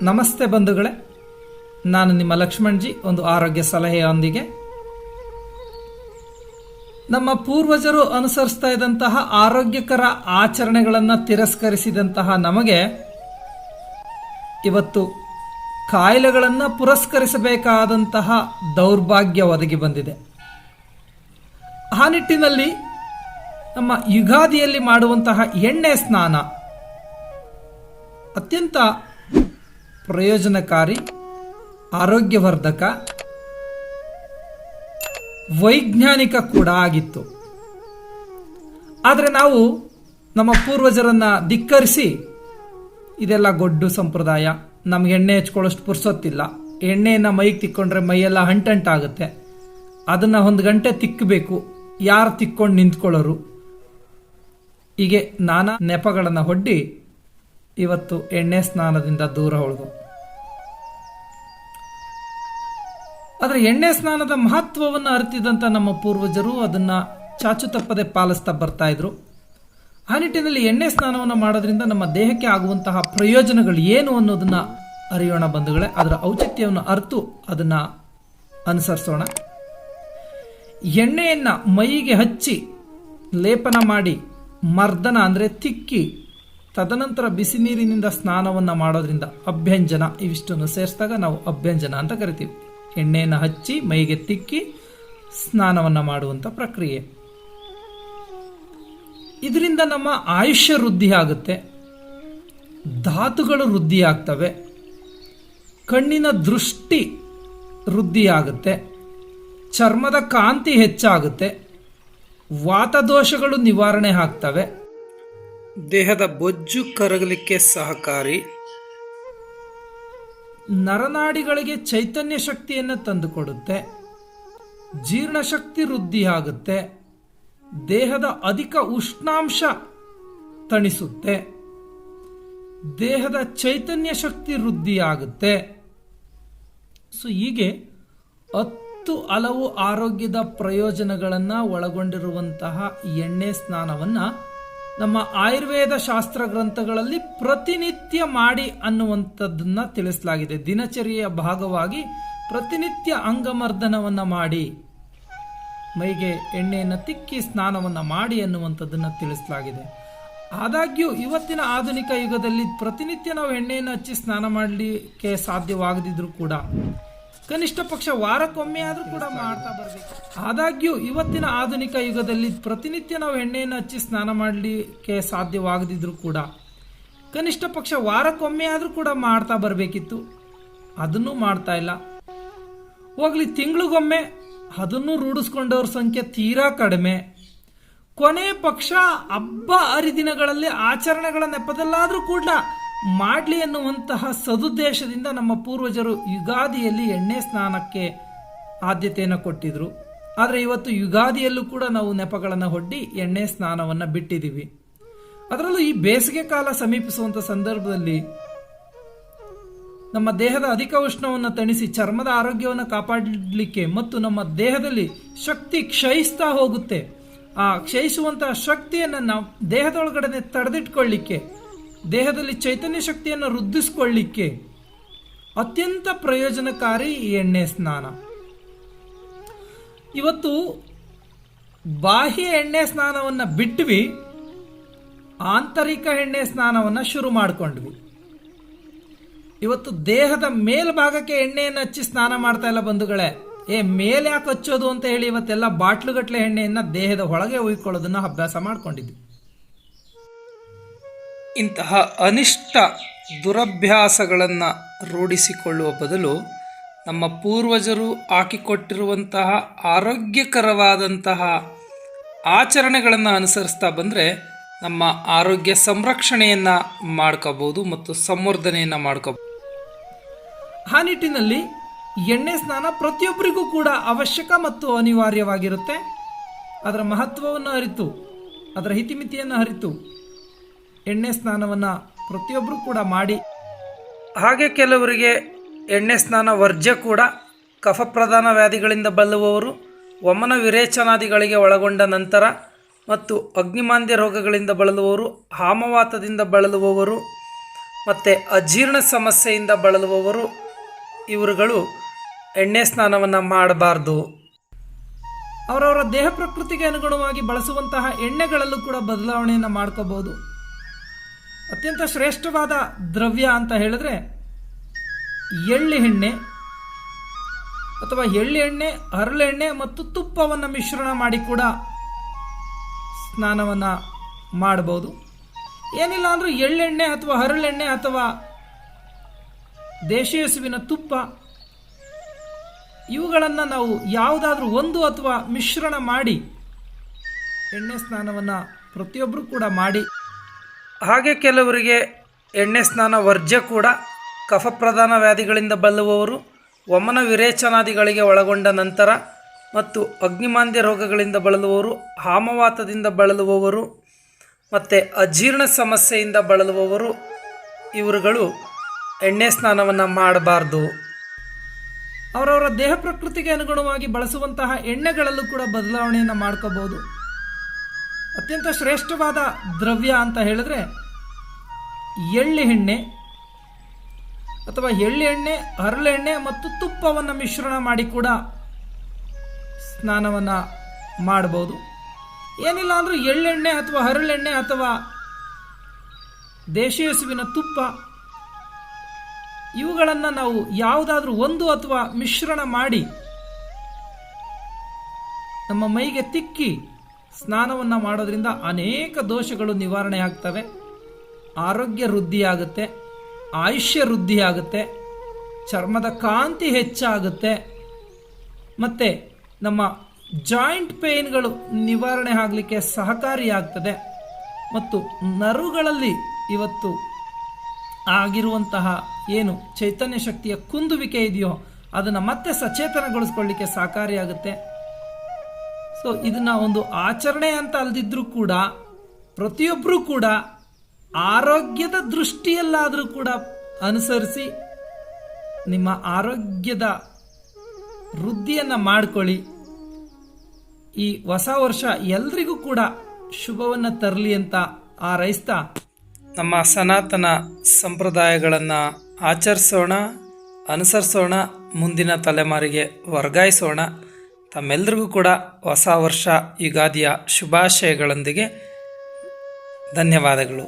ನಮಸ್ತೆ ಬಂಧುಗಳೇ, ನಾನು ನಿಮ್ಮ ಲಕ್ಷ್ಮಣ್ಜಿ. ಒಂದು ಆರೋಗ್ಯ ಸಲಹೆಯೊಂದಿಗೆ ನಮ್ಮ ಪೂರ್ವಜರು ಅನುಸರಿಸ್ತಾ ಇದ್ದಂತಹ ಆರೋಗ್ಯಕರ ಆಚರಣೆಗಳನ್ನು ತಿರಸ್ಕರಿಸಿದಂತಹ ನಮಗೆ ಇವತ್ತು ಕಾಯಿಲೆಗಳನ್ನು ಪುರಸ್ಕರಿಸಬೇಕಾದಂತಹ ದೌರ್ಭಾಗ್ಯ ಒದಗಿ ಬಂದಿದೆ. ಆ ನಿಟ್ಟಿನಲ್ಲಿ ನಮ್ಮ ಯುಗಾದಿಯಲ್ಲಿ ಮಾಡುವಂತಹ ಎಣ್ಣೆ ಸ್ನಾನ ಅತ್ಯಂತ ಪ್ರಯೋಜನಕಾರಿ, ಆರೋಗ್ಯವರ್ಧಕ, ವೈಜ್ಞಾನಿಕ ಕೂಡ ಆಗಿತ್ತು. ಆದರೆ ನಾವು ನಮ್ಮ ಪೂರ್ವಜರನ್ನು ಧಿಕ್ಕರಿಸಿ ಇದೆಲ್ಲ ಗೊಡ್ಡು ಸಂಪ್ರದಾಯ, ನಮ್ಗೆ ಎಣ್ಣೆ ಹಚ್ಕೊಳ್ಳೋಷ್ಟು ಪುರ್ಸೊತ್ತಿಲ್ಲ, ಎಣ್ಣೆಯನ್ನು ಮೈಗೆ ತಿಕ್ಕೊಂಡ್ರೆ ಮೈಯೆಲ್ಲ ಅಂಟಂಟಾಗುತ್ತೆ, ಅದನ್ನು 1 ಗಂಟೆ ತಿಕ್ಕಬೇಕು, ಯಾರು ತಿಕ್ಕೊಂಡು ನಿಂತ್ಕೊಳ್ಳೋರು, ಹೀಗೆ ನಾನಾ ನೆಪಗಳನ್ನು ಹೊಡ್ಡಿ ಇವತ್ತು ಎಣ್ಣೆ ಸ್ನಾನದಿಂದ ದೂರ ಉಳಿದು. ಆದರೆ ಎಣ್ಣೆ ಸ್ನಾನದ ಮಹತ್ವವನ್ನು ಅರಿತಿದ್ದಂಥ ನಮ್ಮ ಪೂರ್ವಜರು ಅದನ್ನು ಚಾಚು ತಪ್ಪದೆ ಪಾಲಿಸ್ತಾ ಬರ್ತಾ ಇದ್ರು. ಆ ನಿಟ್ಟಿನಲ್ಲಿ ಎಣ್ಣೆ ಸ್ನಾನವನ್ನು ಮಾಡೋದ್ರಿಂದ ನಮ್ಮ ದೇಹಕ್ಕೆ ಆಗುವಂತಹ ಪ್ರಯೋಜನಗಳು ಏನು ಅನ್ನೋದನ್ನ ಅರಿಯೋಣ ಬಂಧುಗಳೇ. ಅದರ ಔಚಿತ್ಯವನ್ನು ಅರಿತು ಅದನ್ನು ಅನುಸರಿಸೋಣ. ಎಣ್ಣೆಯನ್ನು ಮೈಗೆ ಹಚ್ಚಿ ಲೇಪನ ಮಾಡಿ ಮರ್ದನ ಅಂದರೆ ತಿಕ್ಕಿ ತದನಂತರ ಬಿಸಿ ನೀರಿನಿಂದ ಸ್ನಾನವನ್ನು ಮಾಡೋದ್ರಿಂದ ಅಭ್ಯಂಜನ, ಇವಿಷ್ಟನ್ನು ಸೇರಿಸಿದಾಗ ನಾವು ಅಭ್ಯಂಜನ ಅಂತ ಕರಿತೀವಿ. ಎಣ್ಣೆಯನ್ನು ಹಚ್ಚಿ ಮೈಗೆ ತಿಕ್ಕಿ ಸ್ನಾನವನ್ನು ಮಾಡುವಂಥ ಪ್ರಕ್ರಿಯೆ. ಇದರಿಂದ ನಮ್ಮ ಆಯುಷ್ಯ ವೃದ್ಧಿ ಆಗುತ್ತೆ, ಧಾತುಗಳು ವೃದ್ಧಿ ಆಗ್ತವೆ, ಕಣ್ಣಿನ ದೃಷ್ಟಿ ವೃದ್ಧಿಯಾಗುತ್ತೆ, ಚರ್ಮದ ಕಾಂತಿ ಹೆಚ್ಚಾಗುತ್ತೆ, ವಾತದೋಷಗಳು ನಿವಾರಣೆ ಆಗ್ತವೆ, ದೇಹದ ಬೊಜ್ಜು ಕರಗಲಿಕ್ಕೆ ಸಹಕಾರಿ, ನರನಾಡಿಗಳಿಗೆ ಚೈತನ್ಯ ಶಕ್ತಿಯನ್ನು ತಂದುಕೊಡುತ್ತೆ, ಜೀರ್ಣಶಕ್ತಿ ವೃದ್ಧಿಯಾಗುತ್ತೆ, ದೇಹದ ಅಧಿಕ ಉಷ್ಣಾಂಶ ತಣಿಸುತ್ತೆ, ದೇಹದ ಚೈತನ್ಯ ಶಕ್ತಿ ವೃದ್ಧಿಯಾಗುತ್ತೆ. ಸೊ ಹೀಗೆ 10 ಹಲವು ಆರೋಗ್ಯದ ಪ್ರಯೋಜನಗಳನ್ನು ಒಳಗೊಂಡಿರುವಂತಹ ಎಣ್ಣೆ ಸ್ನಾನವನ್ನು ನಮ್ಮ ಆಯುರ್ವೇದ ಶಾಸ್ತ್ರ ಗ್ರಂಥಗಳಲ್ಲಿ ಪ್ರತಿನಿತ್ಯ ಮಾಡಿ ಅನ್ನುವಂಥದ್ದನ್ನ ತಿಳಿಸಲಾಗಿದೆ. ದಿನಚರಿಯ ಭಾಗವಾಗಿ ಪ್ರತಿನಿತ್ಯ ಅಂಗಮರ್ದನವನ್ನು ಮಾಡಿ, ಮೈಗೆ ಎಣ್ಣೆಯನ್ನು ತಿಕ್ಕಿ ಸ್ನಾನವನ್ನು ಮಾಡಿ ಅನ್ನುವಂಥದ್ದನ್ನು ತಿಳಿಸಲಾಗಿದೆ. ಆದಾಗ್ಯೂ ಇವತ್ತಿನ ಆಧುನಿಕ ಯುಗದಲ್ಲಿ ಪ್ರತಿನಿತ್ಯ ನಾವು ಎಣ್ಣೆಯನ್ನು ಹಚ್ಚಿ ಸ್ನಾನ ಮಾಡಲಿಕ್ಕೆ ಸಾಧ್ಯವಾಗದಿದ್ರೂ ಕೂಡ ಕನಿಷ್ಠ ಪಕ್ಷ ವಾರಕ್ಕೊಮ್ಮೆ ಆದರೂ ಕೂಡ ಮಾಡ್ತಾ ಬರಬೇಕು. ಆದಾಗ್ಯೂ ಇವತ್ತಿನ ಆಧುನಿಕ ಯುಗದಲ್ಲಿ ಪ್ರತಿನಿತ್ಯ ನಾವು ಎಣ್ಣೆಯನ್ನು ಹಚ್ಚಿ ಸ್ನಾನ ಮಾಡಲಿಕ್ಕೆ ಸಾಧ್ಯವಾಗದಿದ್ರೂ ಕೂಡ ಕನಿಷ್ಠ ಪಕ್ಷ ವಾರಕ್ಕೊಮ್ಮೆ ಆದರೂ ಕೂಡ ಮಾಡ್ತಾ ಬರಬೇಕಿತ್ತು. ಅದನ್ನೂ ಮಾಡ್ತಾ ಇಲ್ಲ. ಹೋಗ್ಲಿ ತಿಂಗಳಿಗೊಮ್ಮೆ, ಅದನ್ನು ರೂಢಿಸ್ಕೊಂಡವ್ರ ಸಂಖ್ಯೆ ತೀರಾ ಕಡಿಮೆ. ಕೊನೆ ಪಕ್ಷ ಹಬ್ಬ ಹರಿದಿನಗಳಲ್ಲಿ ಆಚರಣೆಗಳ ನೆಪದಲ್ಲಾದರೂ ಕೂಡ ಮಾಡಲಿ ಎನ್ನುವಂತಹ ಸದುದ್ದೇಶದಿಂದ ನಮ್ಮ ಪೂರ್ವಜರು ಯುಗಾದಿಯಲ್ಲಿ ಎಣ್ಣೆ ಸ್ನಾನಕ್ಕೆ ಆದ್ಯತೆಯನ್ನು ಕೊಟ್ಟಿದ್ರು. ಆದರೆ ಇವತ್ತು ಯುಗಾದಿಯಲ್ಲೂ ಕೂಡ ನಾವು ನೆಪಗಳನ್ನು ಹೊಡ್ಡಿ ಎಣ್ಣೆ ಸ್ನಾನವನ್ನು ಬಿಟ್ಟಿದ್ದೀವಿ. ಅದರಲ್ಲೂ ಈ ಬೇಸಿಗೆ ಕಾಲ ಸಮೀಪಿಸುವಂಥ ಸಂದರ್ಭದಲ್ಲಿ ನಮ್ಮ ದೇಹದ ಅಧಿಕ ಉಷ್ಣವನ್ನು ತಣಿಸಿ ಚರ್ಮದ ಆರೋಗ್ಯವನ್ನು ಕಾಪಾಡಲಿಕ್ಕೆ ಮತ್ತು ನಮ್ಮ ದೇಹದಲ್ಲಿ ಶಕ್ತಿ ಕ್ಷಯಿಸ್ತಾ ಹೋಗುತ್ತೆ. ಆ ಕ್ಷಯಿಸುವಂತಹ ಶಕ್ತಿಯನ್ನು ನಾವು ದೇಹದೊಳಗಡೆ ತಡೆದಿಟ್ಕೊಳ್ಳಿಕ್ಕೆ, ದೇಹದಲ್ಲಿ ಚೈತನ್ಯ ಶಕ್ತಿಯನ್ನು ವೃದ್ಧಿಸಿಕೊಳ್ಳಿಕ್ಕೆ ಅತ್ಯಂತ ಪ್ರಯೋಜನಕಾರಿ ಈ ಎಣ್ಣೆ ಸ್ನಾನ. ಇವತ್ತು ಬಾಹ್ಯ ಎಣ್ಣೆ ಸ್ನಾನವನ್ನು ಬಿಟ್ವಿ, ಆಂತರಿಕ ಎಣ್ಣೆ ಸ್ನಾನವನ್ನು ಶುರು ಮಾಡಿಕೊಂಡ್ವಿ. ಇವತ್ತು ದೇಹದ ಮೇಲ್ಭಾಗಕ್ಕೆ ಎಣ್ಣೆಯನ್ನು ಹಚ್ಚಿ ಸ್ನಾನ ಮಾಡ್ತಾ ಇಲ್ಲ ಬಂಧುಗಳೇ. ಮೇಲೆ ಯಾಕೆ ಹಚ್ಚೋದು ಅಂತ ಹೇಳಿ ಇವತ್ತೆಲ್ಲ ಬಾಟ್ಲುಗಟ್ಟಲೆ ಎಣ್ಣೆಯನ್ನು ದೇಹದ ಒಳಗೆ ಉಯ್ಕೊಳ್ಳೋದನ್ನ ಅಭ್ಯಾಸ ಮಾಡ್ಕೊಂಡಿದ್ವಿ. ಇಂತಹ ಅನಿಷ್ಟ ದುರಭ್ಯಾಸಗಳನ್ನು ರೂಢಿಸಿಕೊಳ್ಳುವ ಬದಲು ನಮ್ಮ ಪೂರ್ವಜರು ಹಾಕಿಕೊಟ್ಟಿರುವಂತಹ ಆರೋಗ್ಯಕರವಾದಂತಹ ಆಚರಣೆಗಳನ್ನು ಅನುಸರಿಸ್ತಾ ಬಂದರೆ ನಮ್ಮ ಆರೋಗ್ಯ ಸಂರಕ್ಷಣೆಯನ್ನು ಮಾಡ್ಕೋಬಹುದು ಮತ್ತು ಸಂವರ್ಧನೆಯನ್ನು ಮಾಡ್ಕೋಬಹುದು. ಆ ನಿಟ್ಟಿನಲ್ಲಿ ಎಣ್ಣೆ ಸ್ನಾನ ಪ್ರತಿಯೊಬ್ಬರಿಗೂ ಕೂಡ ಅವಶ್ಯಕ ಮತ್ತು ಅನಿವಾರ್ಯವಾಗಿರುತ್ತೆ. ಅದರ ಮಹತ್ವವನ್ನು ಅರಿತು, ಅದರ ಹಿತಿಮಿತಿಯನ್ನು ಅರಿತು ಎಣ್ಣೆ ಸ್ನಾನವನ್ನು ಪ್ರತಿಯೊಬ್ಬರು ಕೂಡ ಮಾಡಿ. ಹಾಗೆ ಕೆಲವರಿಗೆ ಎಣ್ಣೆ ಸ್ನಾನ ವರ್ಜ್ಯ ಕೂಡ. ಕಫಪ್ರಧಾನ ವ್ಯಾಧಿಗಳಿಂದ ಬಳಲುವವರು, ವಮನ ವಿರೇಚನಾದಿಗಳಿಗೆ ಒಳಗೊಂಡ ನಂತರ ಮತ್ತು ಅಗ್ನಿಮಾಂದ್ಯ ರೋಗಗಳಿಂದ ಬಳಲುವವರು, ಹಾಮವಾತದಿಂದ ಬಳಲುವವರು, ಮತ್ತು ಅಜೀರ್ಣ ಸಮಸ್ಯೆಯಿಂದ ಬಳಲುವವರು ಇವರುಗಳು ಎಣ್ಣೆ ಸ್ನಾನವನ್ನು ಮಾಡಬಾರ್ದು. ಅವರವರ ದೇಹ ಪ್ರಕೃತಿಗೆ ಅನುಗುಣವಾಗಿ ಬಳಸುವಂತಹ ಎಣ್ಣೆಗಳಲ್ಲೂ ಕೂಡ ಬದಲಾವಣೆಯನ್ನು ಮಾಡ್ಕೋಬಹುದು. ಅತ್ಯಂತ ಶ್ರೇಷ್ಠವಾದ ದ್ರವ್ಯ ಅಂತ ಹೇಳಿದ್ರೆ ಎಳ್ಳು ಎಣ್ಣೆ ಅಥವಾ ಎಳ್ಳು ಎಣ್ಣೆ, ಹರಳೆಣ್ಣೆ ಮತ್ತು ತುಪ್ಪವನ್ನು ಮಿಶ್ರಣ ಮಾಡಿ ಕೂಡ ಸ್ನಾನವನ್ನು ಮಾಡಬಹುದು. ಏನಿಲ್ಲ ಅಂದರೂ ಎಳ್ಳೆಣ್ಣೆ ಅಥವಾ ಹರಳೆಣ್ಣೆ ಅಥವಾ ದೇಶೀಯ ಹಸುವಿನ ತುಪ್ಪ ಇವುಗಳನ್ನು ನಾವು ಯಾವುದಾದ್ರೂ ಒಂದು ಅಥವಾ ಮಿಶ್ರಣ ಮಾಡಿ ಎಣ್ಣೆ ಸ್ನಾನವನ್ನು ಪ್ರತಿಯೊಬ್ಬರು ಕೂಡ ಮಾಡಿ. ಹಾಗೆ ಕೆಲವರಿಗೆ ಎಣ್ಣೆ ಸ್ನಾನ ವರ್ಜ್ಯ ಕೂಡ. ಕಫಪ್ರಧಾನ ವ್ಯಾಧಿಗಳಿಂದ ಬಳಲುವವರು, ವಮನ ವಿರೇಚನಾದಿಗಳಿಗೆ ಒಳಗೊಂಡ ನಂತರ ಮತ್ತು ಅಗ್ನಿಮಾಂದ್ಯ ರೋಗಗಳಿಂದ ಬಳಲುವವರು, ಹಾಮವಾತದಿಂದ ಬಳಲುವವರು ಮತ್ತು ಅಜೀರ್ಣ ಸಮಸ್ಯೆಯಿಂದ ಬಳಲುವವರು ಇವರುಗಳು ಎಣ್ಣೆ ಸ್ನಾನವನ್ನು ಮಾಡಬಾರ್ದು. ಅವರವರ ದೇಹ ಪ್ರಕೃತಿಗೆ ಅನುಗುಣವಾಗಿ ಬಳಸುವಂತಹ ಎಣ್ಣೆಗಳಲ್ಲೂ ಕೂಡ ಬದಲಾವಣೆಯನ್ನು ಮಾಡ್ಕೋಬಹುದು. ಅತ್ಯಂತ ಶ್ರೇಷ್ಠವಾದ ದ್ರವ್ಯ ಅಂತ ಹೇಳಿದ್ರೆ ಎಳ್ಳು ಎಣ್ಣೆ ಅಥವಾ ಎಳ್ಳು ಎಣ್ಣೆ, ಹರಳೆಣ್ಣೆ ಮತ್ತು ತುಪ್ಪವನ್ನು ಮಿಶ್ರಣ ಮಾಡಿ ಕೂಡ ಸ್ನಾನವನ್ನು ಮಾಡಬಹುದು. ಏನಿಲ್ಲ ಅಂದರೂ ಎಳ್ಳೆಣ್ಣೆ ಅಥವಾ ಹರಳೆಣ್ಣೆ ಅಥವಾ ದೇಶೀಯ ಹಸುವಿನ ತುಪ್ಪ ಇವುಗಳನ್ನು ನಾವು ಯಾವುದಾದ್ರೂ ಒಂದು ಅಥವಾ ಮಿಶ್ರಣ ಮಾಡಿ ನಮ್ಮ ಮೈಗೆ ತಿಕ್ಕಿ ಸ್ನಾನವನ್ನು ಮಾಡೋದ್ರಿಂದ ಅನೇಕ ದೋಷಗಳು ನಿವಾರಣೆ ಆಗ್ತವೆ. ಆರೋಗ್ಯ ವೃದ್ಧಿಯಾಗುತ್ತೆ, ಆಯುಷ್ಯ ವೃದ್ಧಿಯಾಗುತ್ತೆ, ಚರ್ಮದ ಕಾಂತಿ ಹೆಚ್ಚಾಗುತ್ತೆ ಮತ್ತು ನಮ್ಮ ಜಾಯಿಂಟ್ ಪೇನ್ಗಳು ನಿವಾರಣೆ ಆಗಲಿಕ್ಕೆ ಸಹಕಾರಿಯಾಗ್ತದೆ. ಮತ್ತು ನರುಗಳಲ್ಲಿ ಇವತ್ತು ಆಗಿರುವಂತಹ ಏನು ಚೈತನ್ಯ ಶಕ್ತಿಯ ಕುಂದುವಿಕೆ ಇದೆಯೋ ಅದನ್ನು ಮತ್ತೆ ಸಚೇತನಗೊಳಿಸ್ಕೊಳ್ಳಿಕ್ಕೆ ಸಹಕಾರಿಯಾಗುತ್ತೆ. ಸೊ ಇದನ್ನು ಒಂದು ಆಚರಣೆ ಅಂತ ಅಲ್ದಿದ್ರೂ ಕೂಡ ಪ್ರತಿಯೊಬ್ಬರೂ ಕೂಡ ಆರೋಗ್ಯದ ದೃಷ್ಟಿಯಲ್ಲಾದರೂ ಕೂಡ ಅನುಸರಿಸಿ ನಿಮ್ಮ ಆರೋಗ್ಯದ ವೃದ್ಧಿಯನ್ನು ಮಾಡಿಕೊಳ್ಳಿ. ಈ ಹೊಸ ವರ್ಷ ಎಲ್ರಿಗೂ ಕೂಡ ಶುಭವನ್ನು ತರಲಿ ಅಂತ ಹಾರೈಸ್ತಾ ನಮ್ಮ ಸನಾತನ ಸಂಪ್ರದಾಯಗಳನ್ನು ಆಚರಿಸೋಣ, ಅನುಸರಿಸೋಣ, ಮುಂದಿನ ತಲೆಮಾರಿಗೆ ವರ್ಗಾಯಿಸೋಣ. ತಮ್ಮೆಲ್ಲರಿಗೂ ಕೂಡ ಹೊಸ ವರ್ಷ ಯುಗಾದಿಯ ಶುಭಾಶಯಗಳೊಂದಿಗೆ ಧನ್ಯವಾದಗಳು.